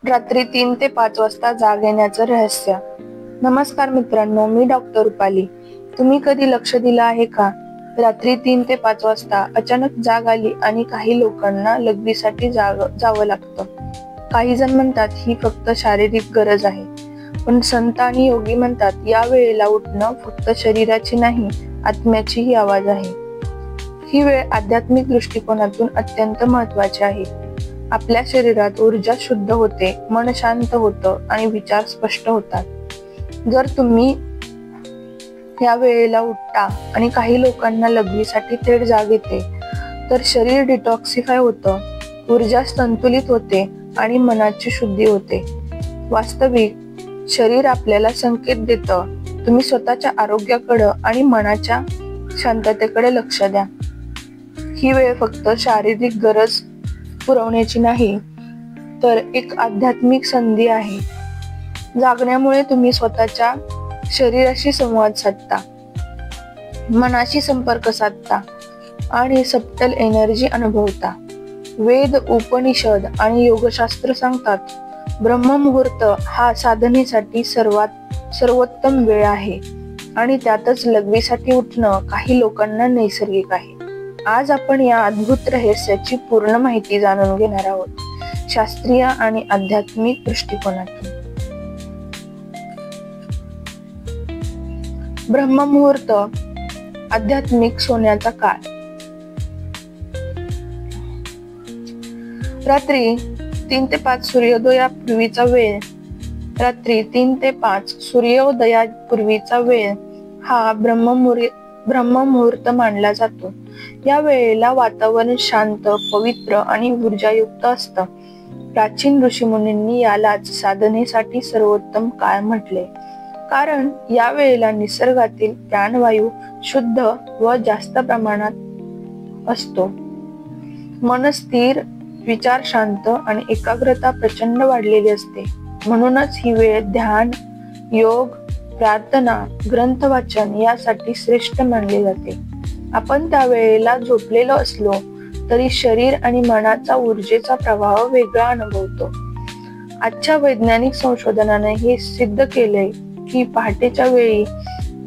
रात्री 3 ते 5 वाजता जाग येण्याचं रहस्य. नमस्कार मित्रांनो, मी डॉक्टर रुपाली. तुम्ही कधी लक्ष दिलं आहे का? रात्री 3 ते 5 वाजता अचानक जाग आली आणि काही लोकांना लघवीसाठी जावं लागतं. काही जण म्हणतात ही फक्त शारीरिक गरज आहे, पण संत आणि योगी म्हणतात या वेळेला उठणं फक्त शरीराची नाही, आत्म्याचीही आवाज आहे. ही वेळ आध्यात्मिक दृष्टिकोनातून अत्यंत महत्त्वाची आहे. आपल्या शरीरात ऊर्जा शुद्ध होते, मन शांत होतं आणि विचार स्पष्ट होतात. जर तुम्ही या वेळेला उठता आणि काही लोकांना लघवीसाठी थेट जाग येते, तर शरीर डिटॉक्सिफाय होतं, ऊर्जा संतुलित होते आणि मनाची शुद्धी होते. वास्तविक शरीर आपल्याला संकेत देतं, तुम्ही स्वतःच्या आरोग्याकडे आणि मनाच्या शांततेकडे लक्ष द्या. ही वेळ फक्त शारीरिक गरज पुरवण्याची नाही, तर एक आध्यात्मिक संधी आहे. जागण्यामुळे तुम्ही स्वतःच्या शरीराशी संवाद साधता, मनाशी संपर्क साधता आणि सबटल एनर्जी अनुभवता. वेद, उपनिषद आणि योगशास्त्र सांगतात, ब्रह्ममुहूर्त हा साधनेसाठी सर्वोत्तम वेळ आहे आणि त्यातच लघवीसाठी उठणं काही लोकांना नैसर्गिक आहे. आज आपण या अद्भुत रहस्याची पूर्ण माहिती जाणून घेणार आहोत, शास्त्रीय आणि आध्यात्मिक दृष्टिकोनातून. ब्रह्ममुहूर्त, आध्यात्मिक सोन्याचा काळ. रात्री 3 ते 5 सूर्योदयापूर्वीचा वेळ. रात्री 3 ते 5 सूर्योदयापूर्वीचा वेळ हा ब्रह्ममुहूर्त मानला जातो. या वेळेला वातावरण शांत, पवित्र आणि ऊर्जायुक्त असतं. प्राचीन ऋषीमुनींनी यालाच साधनेसाठी सर्वोत्तम काळ म्हटले, कारण या वेळेला निसर्गातील प्राणवायू शुद्ध व जास्त प्रमाणात असतो. मन स्थिर, विचार शांत आणि एकाग्रता प्रचंड वाढलेली असते. म्हणूनच ही वेळ ध्यान, योग, प्रार्थना, ग्रंथ वाचन यासाठी श्रेष्ठ मानली जाते. आपण त्या वेळेला झोपलेलो असलो तरी शरीर आणि मनाचा ऊर्जेचा प्रवाह वेगळा अनुभवतो. आजच्या वैज्ञानिक संशोधनाने हे सिद्ध केले की पहाटेच्या वेळी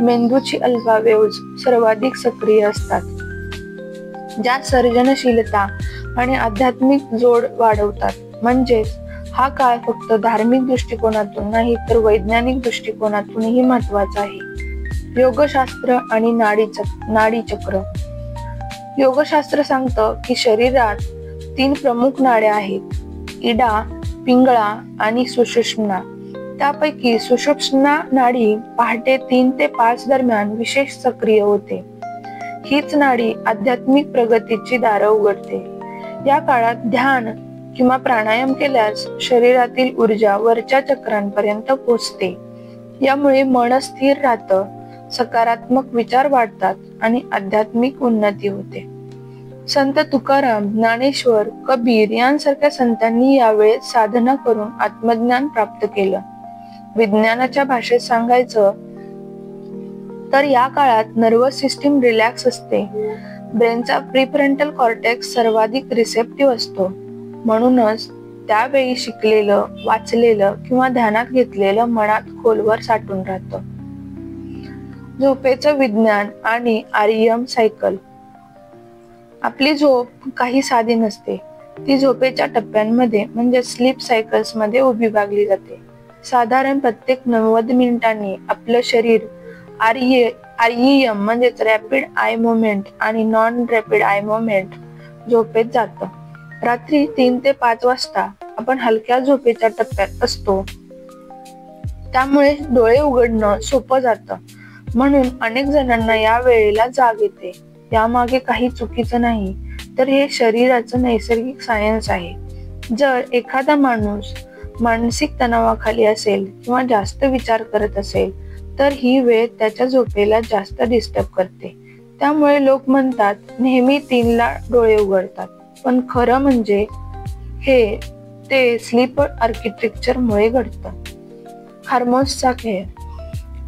मेंदूची अल्फा वेव्हज सर्वाधिक सक्रिय असतात, ज्या सर्जनशीलता आणि आध्यात्मिक जोड वाढवतात. म्हणजेच हा काळ फक्त धार्मिक दृष्टिकोनातून नाही, तर वैज्ञानिक दृष्टिकोनातूनही महत्वाचा आहे. योगशास्त्र आणि नाडीचक्र. योगशास्त्र सांगतं की शरीरात 3 प्रमुख नाड्या आहेत, इडा, पिंगळा आणि सुषुम्ना. त्यापैकी सुषुम्ना नाडी पहाटे 3 ते 5 दरम्यान विशेष सक्रिय होते. हीच नाडी आध्यात्मिक प्रगतीची दारं उघडते. या काळात ध्यान किंवा प्राणायाम केल्यास शरीरातील ऊर्जा वरच्या चक्रांपर्यंत पोहोचते. यामुळे मन स्थिर राहतं, सकारात्मक विचार वाढतात आणि आध्यात्मिक उन्नती होते. संत तुकाराम, ज्ञानेश्वर, कबीर यांसारख्या संतांनी यावेळेत साधना करून आत्मज्ञान प्राप्त केलं. विज्ञानाच्या भाषेत सांगायचं तर या काळात नर्वस सिस्टीम रिलॅक्स असते. ब्रेनचा प्रीफ्रंटल कॉर्टेक्स सर्वाधिक रिसेप्टिव्ह असतो. म्हणूनच त्यावेळी शिकलेलं, वाचलेलं किंवा ध्यानात घेतलेलं मनात खोलवर साठून राहतं. झोपेचं विज्ञान आणि REM सायकल. आपली झोप काही साधी नसते. ती झोपेच्या टप्प्यांमध्ये म्हणजे स्लीप सायकल्स मध्ये विभागली जाते. साधारण प्रत्येक 90 मिनिटांनी आपलं शरीर REM म्हणजेच रॅपिड आय मुवमेंट आणि नॉन रॅपिड आय मुवमेंट झोपेत जातं. रात्री 3 ते 5 वाजता आपण हलक्या झोपेच्या टप्प्यात असतो, त्यामुळे डोळे उघडणं सोपं जातं. म्हणून अनेक जणांना या वेळेला जाग येते. यामागे काही चुकीचं नाही, तर हे शरीराचं नैसर्गिक सायन्स आहे. जर एखादा माणूस मानसिक तणावाखाली असेल किंवा जास्त विचार करत असेल, तर ही वेळ त्याच्या झोपेला जास्त डिस्टर्ब करते. त्यामुळे लोक म्हणतात नेहमी 3 ला डोळे उघडतात, पण खरं म्हणजे ते स्लीप आर्किटेक्चर मुळे घडतं. हार्मोन्सचा खेळ.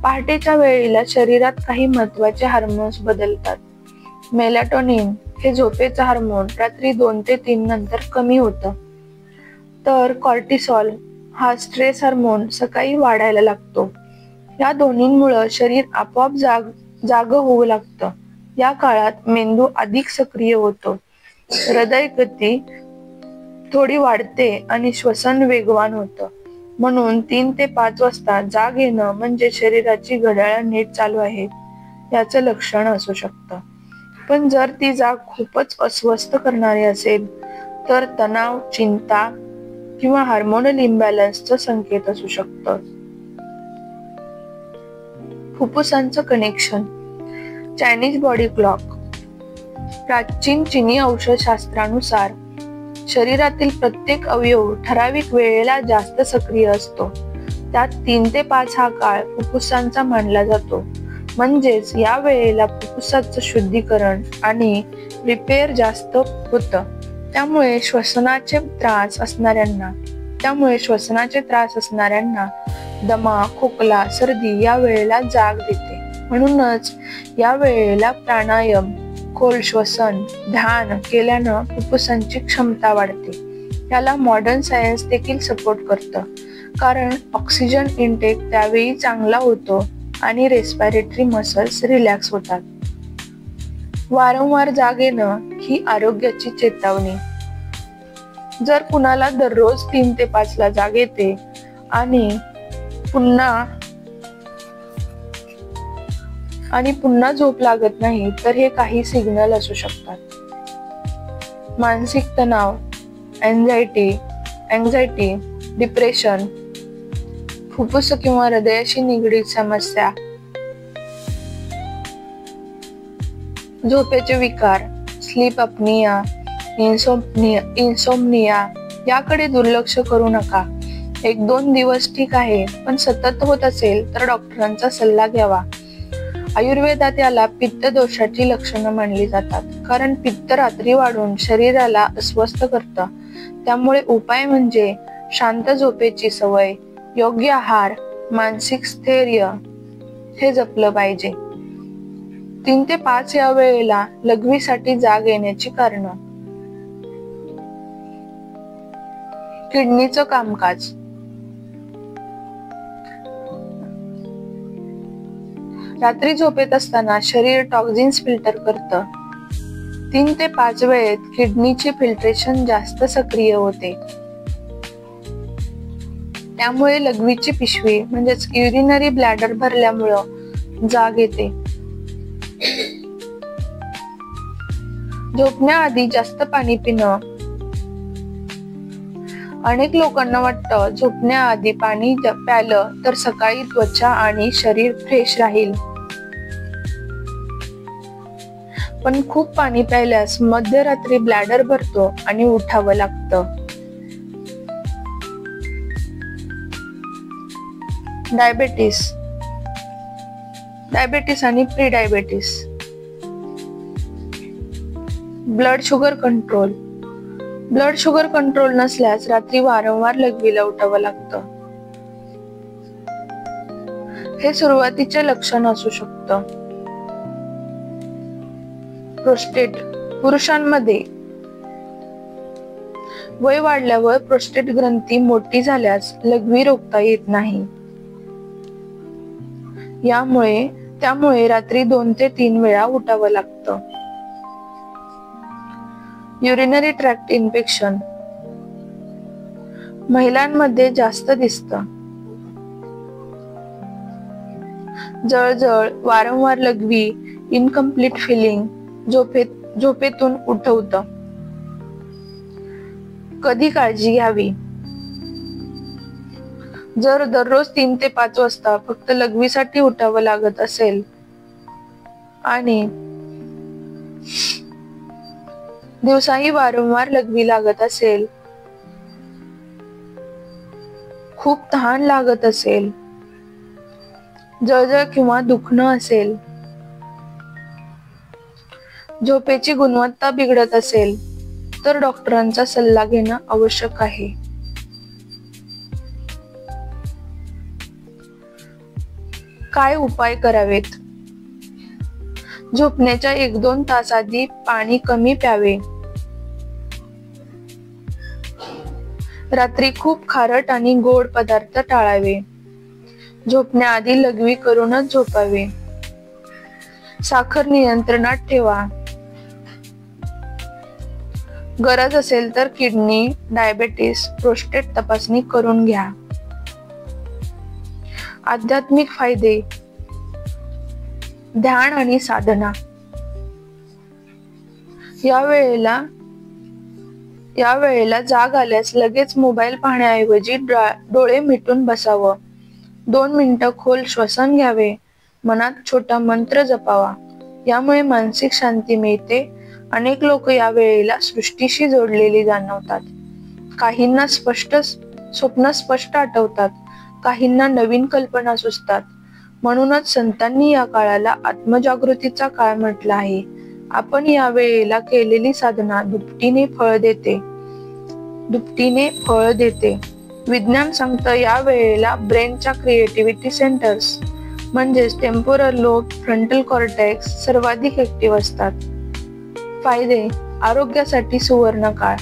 पहाटेच्या वेळेला शरीरात काही महत्वाचे हार्मोन्स बदलतात. मेलॅटोनिन हे झोपेचं हार्मोन रात्री 2 ते 3 नंतर कमी होतं. तर कॉर्टिसॉल हा स्ट्रेस हार्मोन सकाळी वाढायला लागतो. या दोन्हींमुळे शरीर आपोआप जाग होऊ लागतं. या काळात मेंदू अधिक सक्रिय होतो, हृदय गती थोडी वाढते आणि श्वसन वेगवान होतं. म्हणून 3 ते 5 वाजता जाग येणं म्हणजे शरीराची घड्याळ नीट चालू आहे याचं लक्षण असू शकतं. पण जर ती जाग खूपच अस्वस्थ करणारी असेल तर तणाव, चिंता किंवा हार्मोनल इम्बॅलन्सचं संकेत असू शकतं. फुफ्फुसांचं कनेक्शन. Chinese body clock. प्राचीन चिनी औषधशास्त्रानुसार शरीरातील प्रत्येक अवयव ठराविक वेळेला जास्त सक्रिय असतो. त्यात 3 ते 5 हा काळ फुफ्फुसांचा मानला जातो. म्हणजेच या वेळेला फुफ्फुसाचं शुद्धीकरण आणि रिपेअर जास्त होतं. त्यामुळे श्वसनाचे त्रास असणाऱ्यांना दमा, खोकला, सर्दी या वेळेला जाग देते. म्हणूनच या वेळेला प्राणायाम, खोल श्वसन, ध्यान केल्यानं फुफ्फुसांची क्षमता वाढते. याला मॉडर्न सायन्स देखील सपोर्ट करतं, कारण ऑक्सिजन इनटेक त्यावेळी चांगला होतो आणि रेस्पिरेटरी मसल्स रिलॅक्स होतात. वारंवार जाग येणं ही आरोग्याची चेतावणी. जर कुणाला दररोज 3 ते 5 ला जाग येते आणि पुन्हा झोप लागत नाही तर हे काही सिग्नल असू शकतात. मानसिक तणाव, एन्झायटी, डिप्रेशन, फुफ्फुस किंवा हृदयाशी निगडीत समस्या, झोपेचे विकार, स्लीप अपनिया, इन्सोमनिया याकडे दुर्लक्ष करू नका. 1-2 दिवस ठीक आहे, पण सतत होत असेल तर डॉक्टरांचा सल्ला घ्यावा. आयुर्वेदात याला पित्त दोषाची लक्षणं मानली जातात, कारण पित्त रात्री वाढून शरीराला अस्वस्थ करतं. त्यामुळे उपाय म्हणजे शांत झोपेची सवय, योग्य आहार, मानसिक स्थैर्य हे जपलं पाहिजे. 3 ते 5 या वेळेला लघवीसाठी जाग येण्याची कारणं. किडनीचं कामकाज. रात्री झोपेत असताना शरीर टॉक्झिन्स फिल्टर करतं. 3 ते 5 वेळेत किडनीचे फिल्ट्रेशन जास्त सक्रिय होते. त्यामुळे लघवीची पिशवी म्हणजेच युरिनरी ब्लॅडर भरल्यामुळं जाग येते. झोपण्याआधी जास्त पाणी पिणं. अनेक लोकांना वाटतं झोपण्याआधी पाणी प्यालं तर सकाळी त्वचा आणि शरीर फ्रेश राहील. पण खूप पाणी प्यायल्यास मध्यरात्री ब्लॅडर भरतो आणि उठावं लागतं. डायबेटिस आणि pre diabetes. Blood sugar control नसल्यास रात्री वारंवार लघवीला उठावं लागतं. हे सुरुवातीचे लक्षण असू शकतं. प्रोस्टेट. पुरुषांमध्ये वय वाढल्यावर प्रोस्टेट ग्रंथी मोठी झाल्यास लघवी रोखता येत नाही. त्यामुळे रात्री 2 ते 3 वेळा उठावं लागतं. युरिनरी ट्रॅक्ट इन्फेक्शन महिलांमध्ये जास्त दिसतं. जळजळ, वारंवार लघवी, इनकम्प्लीट फिलिंग, झोपेतून उठवतं. कधी काळजी घ्यावी? जर दररोज 3 ते 5 वाजता फक्त लघवीसाठी उठावं लागत असेल आणि दिवसाही वारंवार लघवी लागत असेल, खूप तहान लागत असेल, जळजळ किंवा दुखणं असेल, झोपेची गुणवत्ता बिघडत असेल तर डॉक्टरांचा सल्ला घेणं आवश्यक आहे. काय उपाय करावेत? झोपण्याच्या 1-2 तास आधी पाणी कमी प्यावे. रात्री खूप खारट आणि गोड पदार्थ टाळावे. झोपण्याआधी लघवी करूनच झोपावे. साखर नियंत्रणात ठेवा. गरज असेल तर किडनी, डायबेटीस, प्रोस्टेट तपासणी करून घ्या. आध्यात्मिक फायदे. ध्यान आणि साधना. या वेळेला जाग आल्यास लगेच मोबाईल पाहण्याऐवजी डोळे मिटून बसावं. 2 मिनिटं खोल श्वसन घ्यावे. मनात छोटा मंत्र जपावा. यामुळे मानसिक शांती मिळते. अनेक लोक या वेळेला सृष्टीशी जोडलेली जाणवतात. काहींना स्वप्न स्पष्ट आठवतात. काहींना नवीन कल्पना सुचतात. म्हणूनच संतांनी या काळाला आत्मजागृतीचा काळ म्हटला आहे. आपण या वेळेला केलेली साधना दुपटीने फळ देते. विज्ञान सांगतं या वेळेला ब्रेनच्या क्रिएटिव्हिटी सेंटर्स म्हणजेच टेम्पोरल लोब, फ्रंटल कॉर्टेक्स सर्वाधिक ऍक्टिव्ह असतात. फायदे. आरोग्यासाठी सुवर्ण काळ.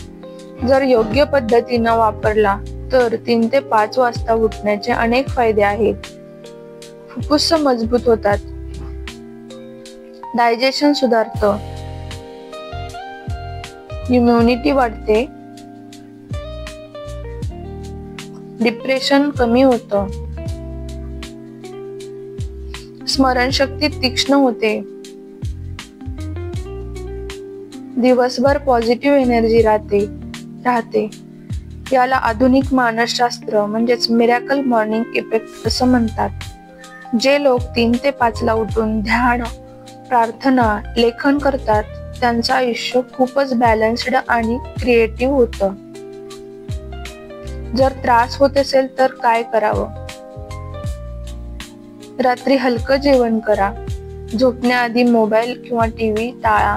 जर योग्य पद्धतीनं वापरला तर 3 ते 5 वाजता उठण्याचे अनेक फायदे आहेत. फुफ्फुस मजबूत होतात. डायजेशन सुधारतं. इम्युनिटी वाढते. डिप्रेशन कमी होतं. स्मरणशक्ती तीक्ष्ण होते. दिवसभर पॉझिटिव्ह एनर्जी राहते. याला आधुनिक मानसशास्त्र म्हणजेच मिरॅकल मॉर्निंग इफेक्ट असं म्हणतात. जे लोक 3 ते 5 ला उठून ध्यान, प्रार्थना, लेखन करतात त्यांचं आयुष्य खूपच बॅलन्स्ड आणि क्रिएटिव्ह होतं. जर त्रास होत असेल तर काय करावं? रात्री हलकं जेवण करा. झोपण्याआधी मोबाईल किंवा टीव्ही टाळा.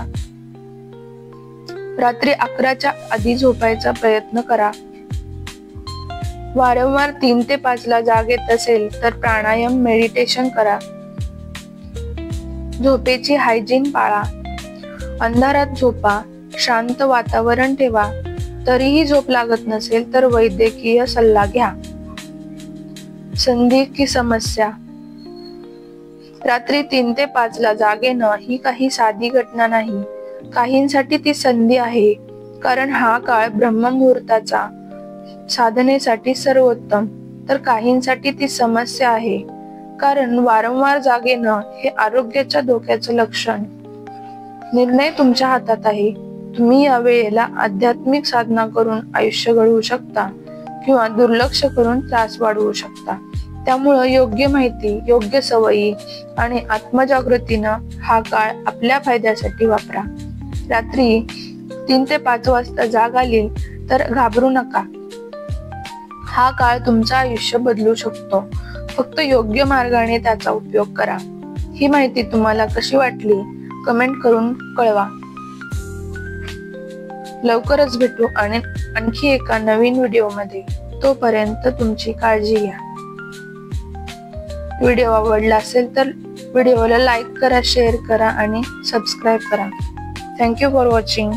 रात्री 11च्या आधी झोपायचा प्रयत्न करा. वारंवार 3 ते 5 ला जाग येत असेल तर प्राणायाम, मेडिटेशन करा. झोपेची हायजीन पाळा. अंधारात झोपा. शांत वातावरण ठेवा. तरीही झोप लागत नसेल तर वैद्यकीय सल्ला घ्या. संधी की समस्या. रात्री 3 ते 5 ला जाग येणं ही काही साधी घटना नाही. काहींसाठी ती संधी आहे, कारण हा काळ ब्रह्ममुहूर्ताचा साधनेसाठी सर्वोत्तम. तर काहींसाठी ती समस्या आहे, कारण वारंवार जाग येणं हे आरोग्याच्या धोक्याचं लक्षण. निर्णय तुमच्या हातात आहे. तुम्ही या वेळेला आध्यात्मिक साधना करून आयुष्य घडवू शकता किंवा दुर्लक्ष करून त्रास वाढवू शकता. त्यामुळं योग्य माहिती, योग्य सवयी आणि आत्मजागृतीनं हा काळ आपल्या फायद्यासाठी वापरा. रात्री 3 ते 5 वाजता जाग आली तर घाबरू नका. हा काळ तुमचं आयुष्य बदलू शकतो. फक्त योग्य मार्गाने त्याचा उपयोग करा. ही माहिती तुम्हाला कशी वाटली कमेंट करून कळवा. लवकरच भेटू आणि आणखी एका नवीन व्हिडिओमध्ये. तोपर्यंत तुमची काळजी घ्या. व्हिडिओ आवडला असेल तर व्हिडिओला लाईक करा, शेअर करा आणि सबस्क्राईब करा. Thank you for watching.